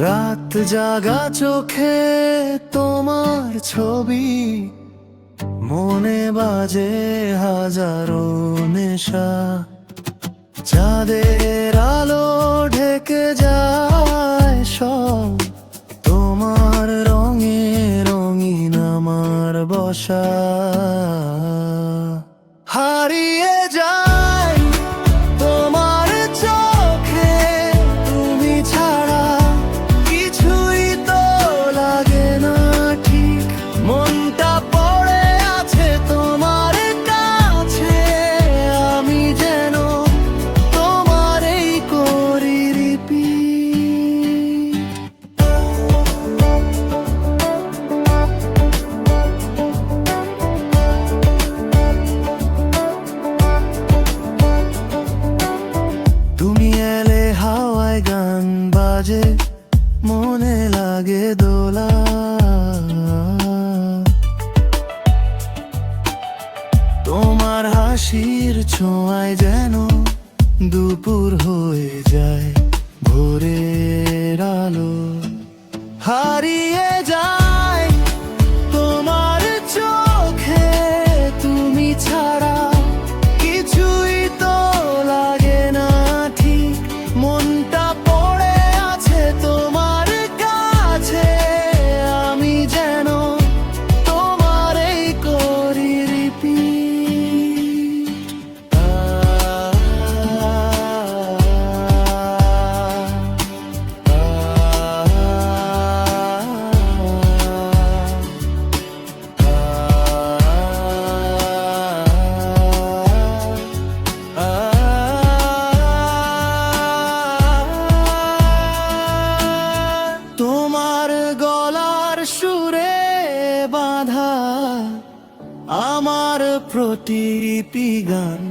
রাত জাগা চোখে তোমার ছবি, মনে বাজে হাজারো নেশা। চাঁদের আলো ঢেকে যায় সব, তোমার রঙে রঙিন আমার বসা। হারিয়ে যায় তোমার চোখে, তুমি ছাড়া কিছুই তো লাগে না ঠিক। মনটা পড়ে আছে তোমার কাছে, আমি যেন তোমারই করি রিপিট। তুমি এলে হাওয়ায় গান বাজে, মনে লাগে দোলা। তোমার হাসির ছোঁয়ায় যেন দুপুর হয়ে যায় ভোরের আলো। হারিয়ে যায় তোমার চোখে, তুমি ছাড়া কিছুই তো লাগে না ঠিক। মনটা পড়ে আছে তোমার কাছে, আমি যেন তোমারই করি রিপিট। তোমার গলার সুরে বাঁধা আমার প্রতিলিপি গান,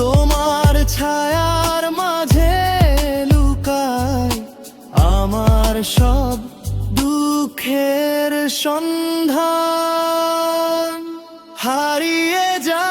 তোমার ছায়ার মাঝে লুকায় আমার সব দুঃখের সন্ধান। হারিয়ে যায়